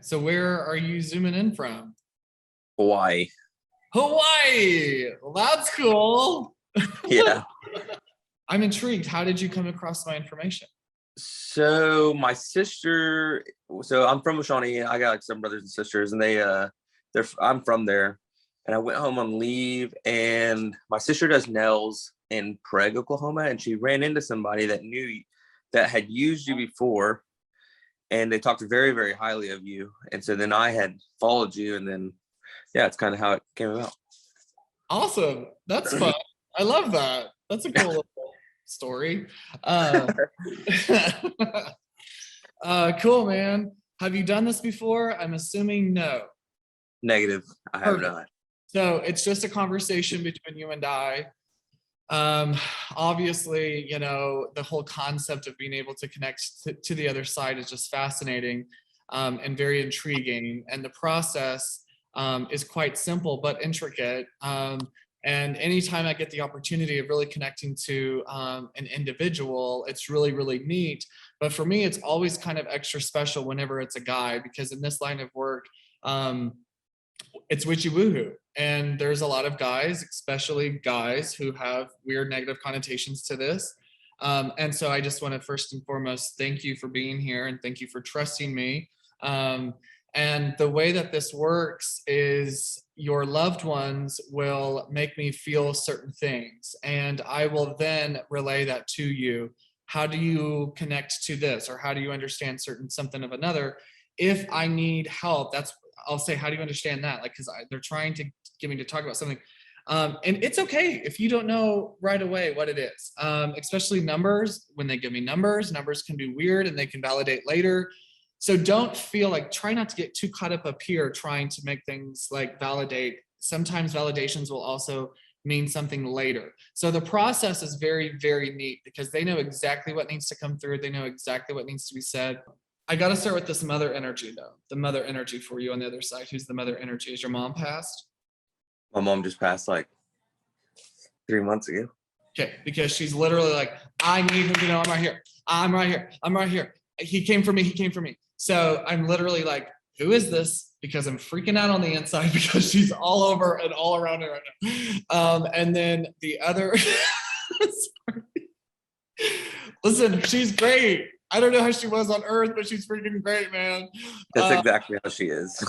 So where are you zooming in from? Hawaii. Hawaii. Well, that's cool. Yeah. I'm intrigued. How did you come across my information? So my sister, so I'm from Shawnee. I got like some brothers and sisters, and I'm from there. And I went home on leave, and my sister does nails in Prague, Oklahoma, and she ran into somebody that had used you before, and they talked very, very highly of you. And so then I had followed you, and then yeah, it's kind of how it came about. Awesome. That's fun. I love that. That's a cool little story. Cool, man. Have you done this before? I'm assuming no. Negative. I have not. So it's just a conversation between you and I. Obviously, the whole concept of being able to connect to the other side is just fascinating and very intriguing. And the process is quite simple but intricate. And anytime I get the opportunity of really connecting to an individual, it's really, really neat. But for me, it's always kind of extra special whenever it's a guy, because in this line of work, it's witchy woohoo. And there's a lot of guys, especially guys, who have weird negative connotations to this. And so I just want to first and foremost thank you for being here, and thank you for trusting me. And the way that this works is your loved ones will make me feel certain things, and I will then relay that to you. How do you connect to this, or how do you understand something of another? If I need help, I'll say, how do you understand that? Like, because they're trying to get me to talk about something. And it's okay if you don't know right away what it is, especially numbers. When they give me numbers can be weird and they can validate later. So don't feel like, try not to get too caught up here trying to make things like validate. Sometimes validations will also mean something later. So the process is very, very neat, because they know exactly what needs to come through. They know exactly what needs to be said. I got to start with this mother energy, though. The mother energy for you on the other side. Who's the mother energy? Is your mom passed? My mom just passed like 3 months ago. Okay, because she's literally like, I need him to know I'm right here. I'm right here. I'm right here. He came for me. He came for me. So I'm literally like, who is this? Because I'm freaking out on the inside, because she's all over and all around it right now. And then the other, listen, she's great. I don't know how she was on Earth, but she's freaking great, man. That's exactly how she is.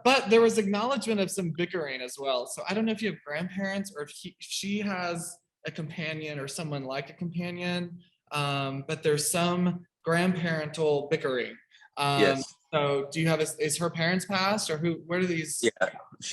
But there was acknowledgement of some bickering as well. So I don't know if you have grandparents, or if she has a companion or someone like a companion, but there's some grandparental bickering. Yes. So do you have, is her parents passed, or where do these? Yeah,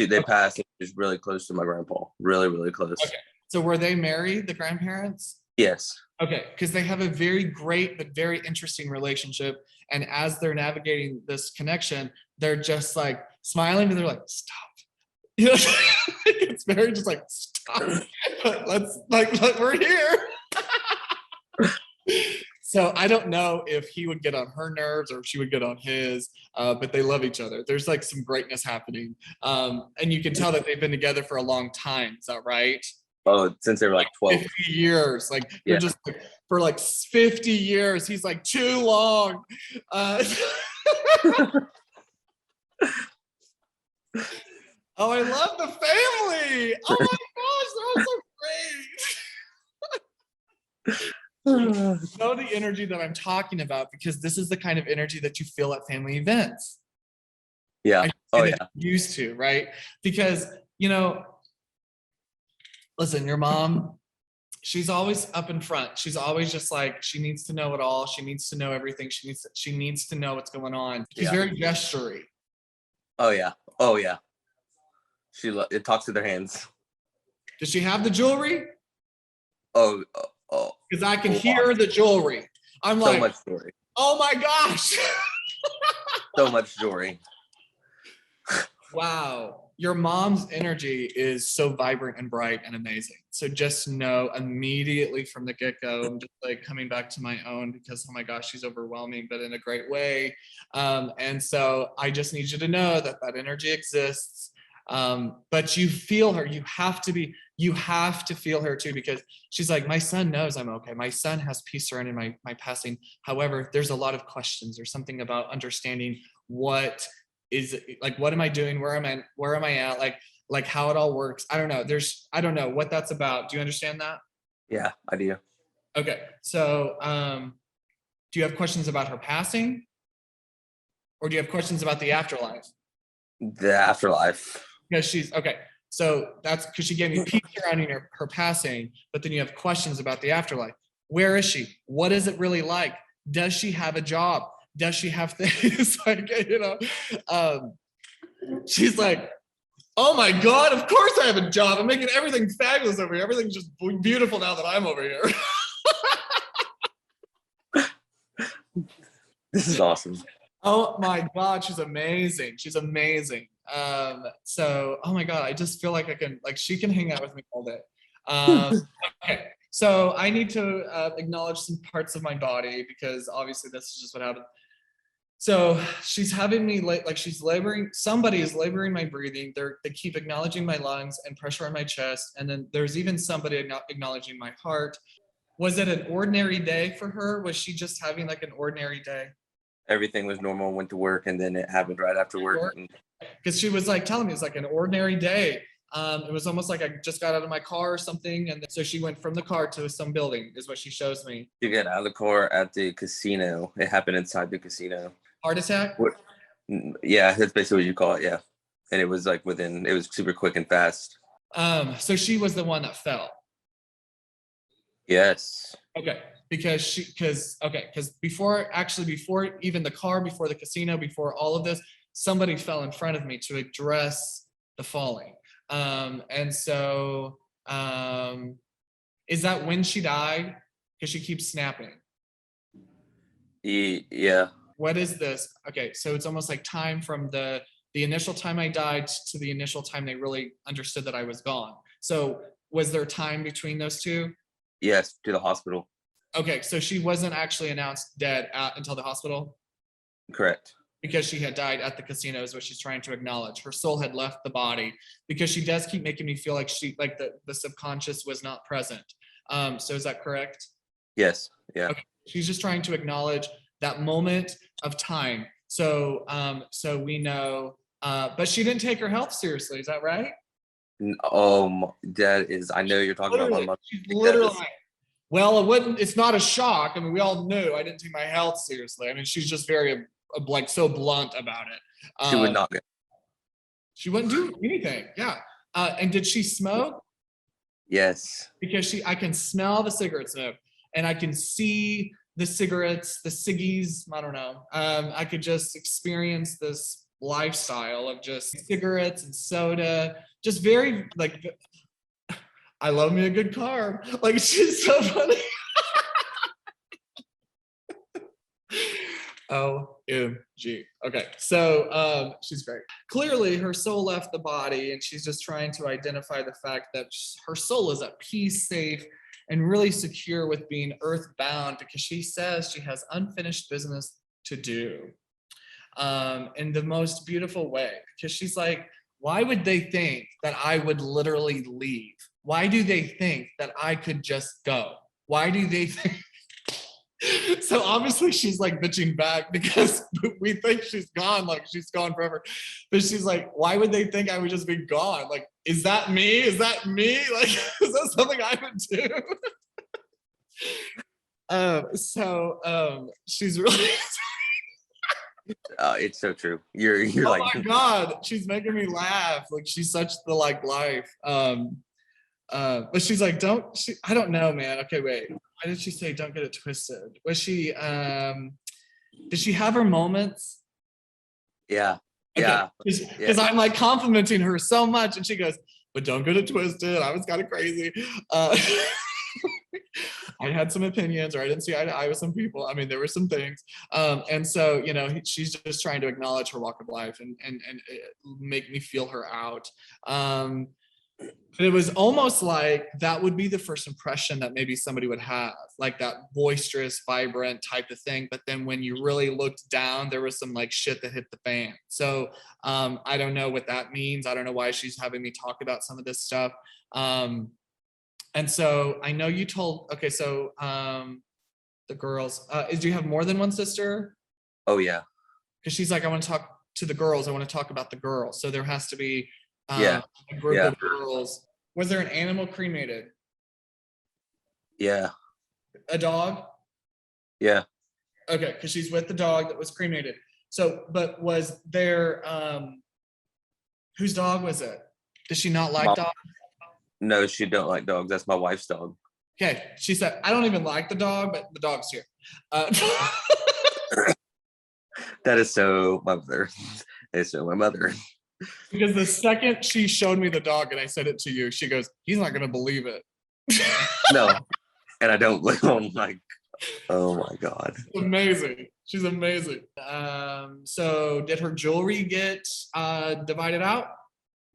they passed. She's really close to my grandpa. Really, really close. Okay. So were they married, the grandparents? Yes. Okay, because they have a very great but very interesting relationship. And as they're navigating this connection, they're just like smiling, and they're like, stop. It's very just like, stop. Let's we're here. So I don't know if he would get on her nerves or if she would get on his, but they love each other. There's like some greatness happening. And you can tell that they've been together for a long time. Is that right? Oh, since they were like 12. 50 years. Like, they're just like, for like 50 years. He's like, too long. Oh, I love the family. Oh my gosh, they're all so great. You know the energy that I'm talking about, because this is the kind of energy that you feel at family events. Yeah. Oh yeah. Used to, right? Because, listen, your mom, she's always up in front. She's always just like, she needs to know it all. She needs to know everything. She needs to know what's going on. She's very gestury. Oh yeah. Oh yeah. It talks to their hands. Does she have the jewelry? Oh. Because I can hear the jewelry. I'm like, so much jewelry. Oh my gosh. So much jewelry. Wow. Your mom's energy is so vibrant and bright and amazing. So just know immediately from the get-go, I'm just like coming back to my own, because, oh my gosh, she's overwhelming, but in a great way. And so I just need you to know that energy exists. But you feel her. You you have to feel her too, because she's like, my son knows I'm okay. My son has peace surrounding my passing. However, there's a lot of questions or something about understanding what is like, what am I doing? Where am I at? Like how it all works. I don't know. I don't know what that's about. Do you understand that? Yeah, I do. Okay. So, do you have questions about her passing? Or do you have questions about the afterlife? The afterlife. Because she's okay. So that's because she gave me peace surrounding her passing, but then you have questions about the afterlife. Where is she? What is it really like? Does she have a job? Does she have things like, she's like, oh my God, of course I have a job. I'm making everything fabulous over here. Everything's just beautiful now that I'm over here. This is awesome. Oh my God, she's amazing. She's amazing. So, oh my God, I just feel like she can hang out with me all day. Okay, so I need to acknowledge some parts of my body because obviously this is just what happened. So she's having me like she's laboring, somebody is laboring my breathing. They keep acknowledging my lungs and pressure on my chest. And then there's even somebody acknowledging my heart. Was it an ordinary day for her? Was she just having like an ordinary day? Everything was normal, went to work, and then it happened right after work. Because she was like telling me it's like an ordinary day. It was almost like I just got out of my car or something. And so she went from the car to some building is what she shows me. You get out of the car at the casino. It happened inside the casino. Heart attack? Yeah, that's basically what you call it. Yeah. And it was like it was super quick and fast. So she was the one that fell. Yes. Okay. Because before even the car, before the casino, before all of this, somebody fell in front of me to address the falling. And so is that when she died? Because she keeps snapping. Yeah. What is this? Okay, so it's almost like time from the initial time I died to the initial time they really understood that I was gone. So was there time between those two? Yes, to the hospital. Okay, so she wasn't actually announced dead until the hospital? Correct. Because she had died at the casino is what she's trying to acknowledge. Her soul had left the body because she does keep making me feel like the subconscious was not present. So is that correct? Yes. Yeah. Okay. She's just trying to acknowledge that moment of time. So we know, but she didn't take her health seriously. Is that right? That is, I know you're talking about my mother. She's literally, well, it's not a shock. I mean, we all knew I didn't take my health seriously. I mean, she's just very like so blunt about it. She would not. She wouldn't do anything. Yeah. And did she smoke? Yes. Because I can smell the cigarette smoke and I can see the cigarettes, the ciggies. I don't know. I could just experience this lifestyle of just cigarettes and soda, just very like, I love me a good carb. Like, she's so funny. OMG. Okay, so she's great. Clearly, her soul left the body, and she's just trying to identify the fact that her soul is at peace, safe, and really secure with being earthbound because she says she has unfinished business to do in the most beautiful way. Because she's like, why would they think that I would literally leave? Why do they think that I could just go? Why do they think? So obviously she's like bitching back because we think she's gone, like she's gone forever. But she's like, why would they think I would just be gone? Like, is that me? Is that me? Like, is that something I would do? She's really it's so true. You're oh like, my God, she's making me laugh. Like, she's such the like life. But she's like, I don't know, man. Okay, wait. Why did she say don't get it twisted? Was she did she have her moments? Yeah. Okay. Yeah. Because I'm like complimenting her so much, and she goes, but don't get it twisted. I was kind of crazy. I had some opinions, or I didn't see eye to eye with some people. I mean, there were some things. And so, she's just trying to acknowledge her walk of life and make me feel her out. But it was almost like that would be the first impression that maybe somebody would have, like that boisterous, vibrant type of thing. But then when you really looked down, there was some like shit that hit the fan. So I don't know what that means. I don't know why she's having me talk about some of this stuff. And so I know you told, okay, so the girls, do you have more than one sister? Oh yeah. Because she's like, I want to talk to the girls. I want to talk about the girls. So there has to be Yeah. a group Yeah. of girls. Was there an animal cremated? Yeah. A dog? Yeah. Okay, because she's with the dog that was cremated. So, but was there, whose dog was it? Does she not like dogs? No, she don't like dogs. That's my wife's dog. Okay, she said, I don't even like the dog, but the dog's here. That is so my mother. That is so my mother. Because the second she showed me the dog and I said it to you, she goes, he's not going to believe it. No, and I don't look on like, oh my God. Amazing. She's amazing. So did her jewelry get divided out?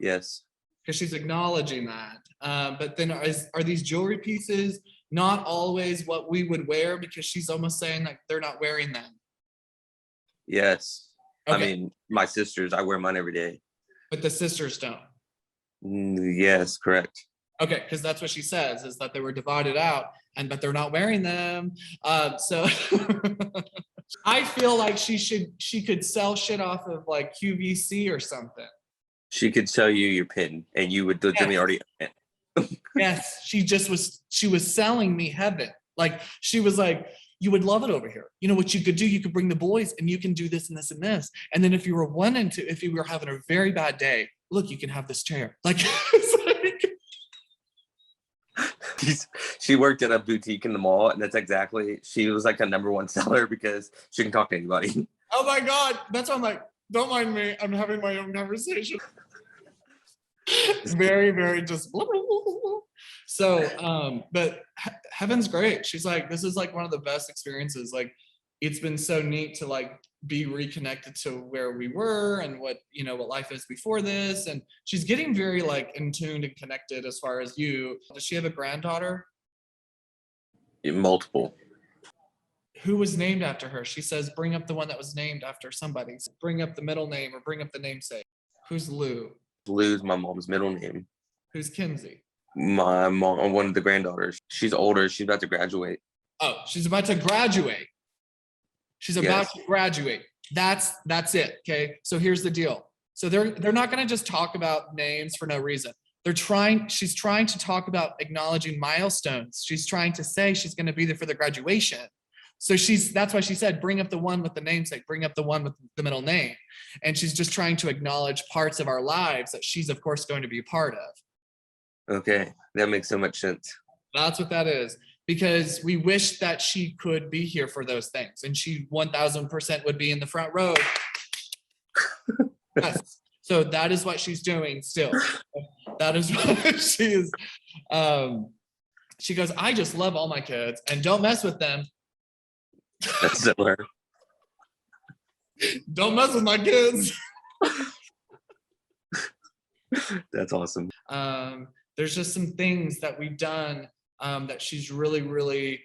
Yes. Because she's acknowledging that. But then are these jewelry pieces not always what we would wear? Because she's almost saying that they're not wearing them. Yes. Okay. I mean, my sisters, I wear mine every day. But the sisters don't. Yes, correct. Okay, because that's what she says, is that they were divided out, but they're not wearing them. So I feel like she could sell shit off of like QVC or something. She could sell you your pin and you would legitimately already. Yes, she was selling me heaven. Like she was like, you would love it over here. You know what you could do? You could bring the boys and you can do this and this and this. And then if you were if you were having a very bad day, look, you can have this chair. Like, she worked at a boutique in the mall, and that's exactly, she was like a #1 seller because she can talk to anybody. Oh my God. That's why I'm like, don't mind me. I'm having my own conversation. Very, very just. So, but heaven's great. She's like, this is like one of the best experiences. Like, it's been so neat to like be reconnected to where we were and what life is before this. And she's getting very like in tune and connected as far as you. Does she have a granddaughter? Multiple. Who was named after her? She says, bring up the one that was named after somebody. Bring up the middle name or bring up the namesake. Who's Lou? Lou's my mom's middle name. Who's Kinsey? My mom, one of the granddaughters. She's older. She's about to graduate. Oh, she's about to graduate. She's about to graduate. That's it. Okay. So here's the deal. So they're not going to just talk about names for no reason. She's trying to talk about acknowledging milestones. She's trying to say she's going to be there for the graduation. So that's why she said, bring up the one with the namesake, bring up the one with the middle name. And she's just trying to acknowledge parts of our lives that she's of course going to be a part of. Okay. That makes so much sense. That's what that is. Because we wish that she could be here for those things. And she 1000% would be in the front row. Yes. So that is what she's doing still. That is what she is. She goes, I just love all my kids and don't mess with them. That's similar. Don't mess with my kids. That's awesome. There's just some things that we've done that she's really, really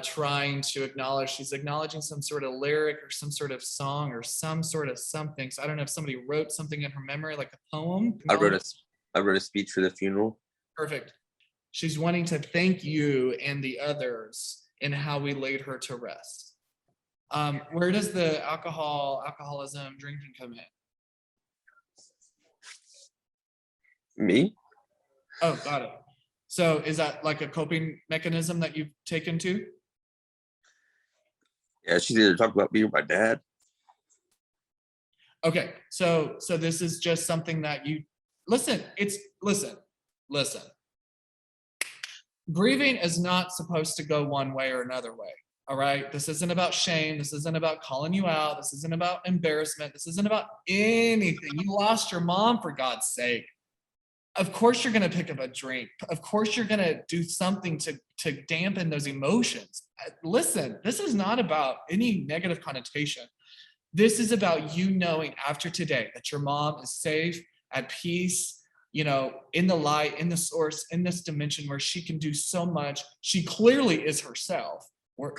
trying to acknowledge. She's acknowledging some sort of lyric or some sort of song or some sort of something. So I don't know if somebody wrote something in her memory, like a poem. I wrote a speech for the funeral. Perfect. She's wanting to thank you and the others in how we laid her to rest. Where does the alcoholism, drinking come in? Me? Oh, got it. So is that like a coping mechanism that you've taken to? Yeah, she did talk about me or my dad. Okay, so this is just something that you listen. Grieving is not supposed to go one way or another way. All right. This isn't about shame. This isn't about calling you out. This isn't about embarrassment. This isn't about anything. You lost your mom, for God's sake. Of course you're going to pick up a drink. Of course you're going to do something to dampen those emotions. Listen, this is not about any negative connotation. This is about you knowing after today that your mom is safe, at peace, in the light, in the source, in this dimension where she can do so much. She clearly is herself, or,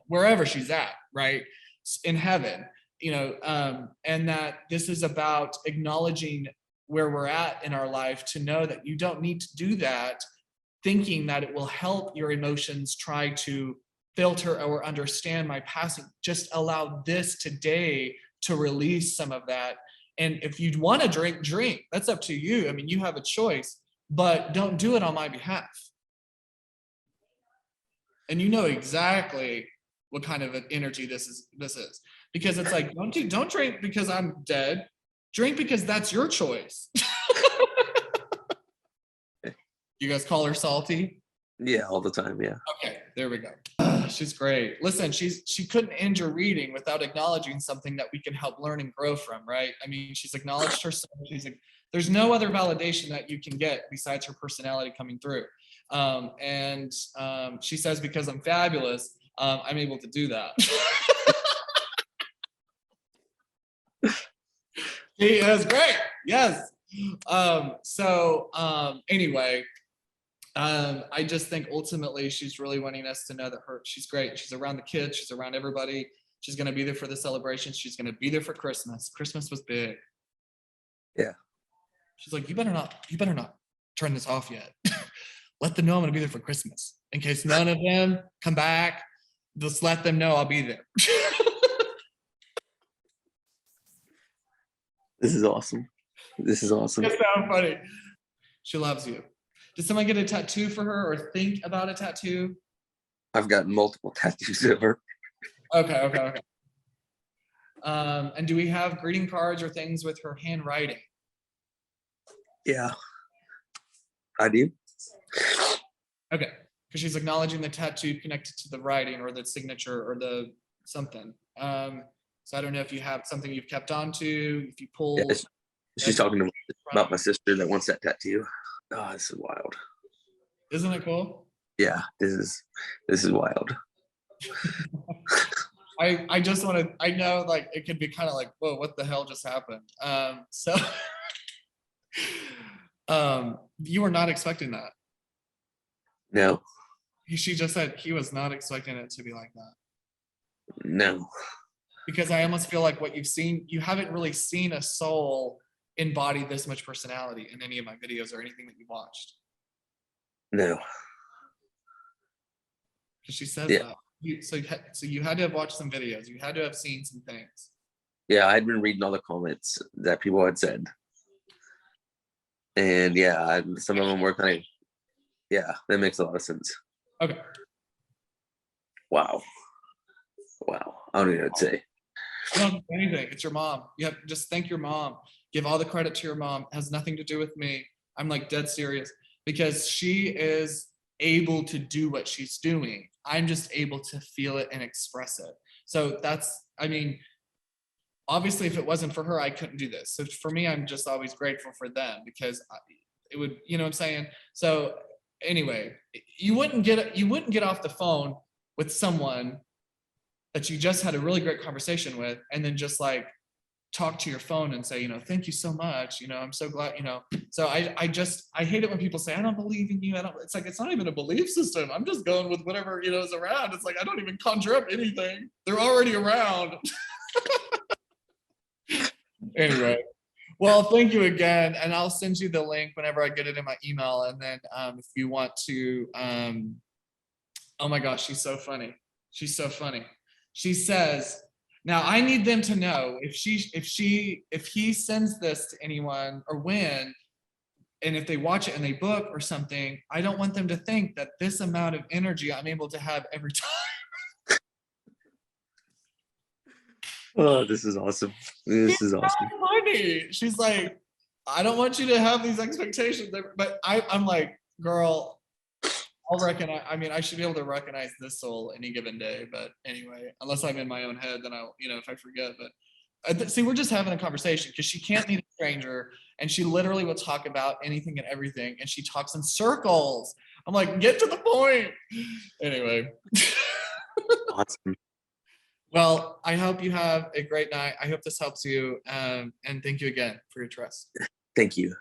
wherever she's at, right? In heaven, and that this is about acknowledging where we're at in our life, to know that you don't need to do that thinking that it will help your emotions try to filter or understand my passing. Just allow this today to release some of that. And if you want to drink, that's up to you. I mean, you have a choice, but don't do it on my behalf. And you know exactly what kind of an energy this is, because it's like, don't drink because I'm dead. Drink because that's your choice. You guys call her salty? Yeah, all the time. Yeah. Okay, there we go. She's great. Listen, she couldn't end your reading without acknowledging something that we can help learn and grow from, right? I mean, she's acknowledged herself. There's no other validation that you can get besides her personality coming through. And she says, because I'm fabulous, I'm able to do that. She is great. Yes. Anyway, I just think ultimately she's really wanting us to know that she's great. She's around the kids. She's around everybody. She's going to be there for the celebration. She's going to be there for Christmas. Christmas was big. Yeah. She's like, you better not turn this off yet. Let them know I'm going to be there for Christmas. In case none of them come back, just let them know I'll be there. This is awesome. This is awesome. It's so funny. She loves you. Did someone get a tattoo for her or think about a tattoo? I've got multiple tattoos of her. Okay. And do we have greeting cards or things with her handwriting? Yeah, I do. Okay, because she's acknowledging the tattoo connected to the writing or the signature or the something. So I don't know if you have something you've kept on to, if you pull. Yeah, she's talking about my sister that wants that tattoo. Oh, this is wild. Isn't it cool? Yeah, this is wild. I just want to, I know like it could be kind of like, whoa, what the hell just happened? You were not expecting that. No. She just said he was not expecting it to be like that. No. Because I almost feel like what you've seen, you haven't really seen a soul embody this much personality in any of my videos or anything that you watched. No. Because she says Yeah. that. So you had to have watched some videos. You had to have seen some things. Yeah, I'd been reading all the comments that people had said. And yeah, some of them were kind of, yeah, that makes a lot of sense. Okay. Wow. I don't even know what to say. You don't have to say anything. It's your mom. You have just thank your mom. Give all the credit to your mom. It has nothing to do with me. I'm like dead serious because she is able to do what she's doing. I'm just able to feel it and express it. So that's, I mean, obviously if it wasn't for her, I couldn't do this. So for me, I'm just always grateful for them because it would, you know what I'm saying? So anyway, you wouldn't get off the phone with someone that you just had a really great conversation with and then just like talk to your phone and say, thank you so much. I'm so glad, so I hate it when people say, I don't believe in you. It's like, it's not even a belief system. I'm just going with whatever, is around. It's like, I don't even conjure up anything. They're already around. Anyway, well, thank you again. And I'll send you the link whenever I get it in my email. And then if you want to, oh my gosh, she's so funny. She's so funny. She says, now I need them to know if he sends this to anyone or when, and if they watch it and they book or something, I don't want them to think that this amount of energy I'm able to have every time. Oh, this is awesome. This is awesome. Funny. She's like, I don't want you to have these expectations, but I'm like, girl, I'll recognize. I mean, I should be able to recognize this soul any given day. But anyway, unless I'm in my own head, then I'll, if I forget. But see, we're just having a conversation because she can't meet a stranger, and she literally will talk about anything and everything, and she talks in circles. I'm like, get to the point. Anyway. Awesome. Well, I hope you have a great night. I hope this helps you, and thank you again for your trust. Thank you.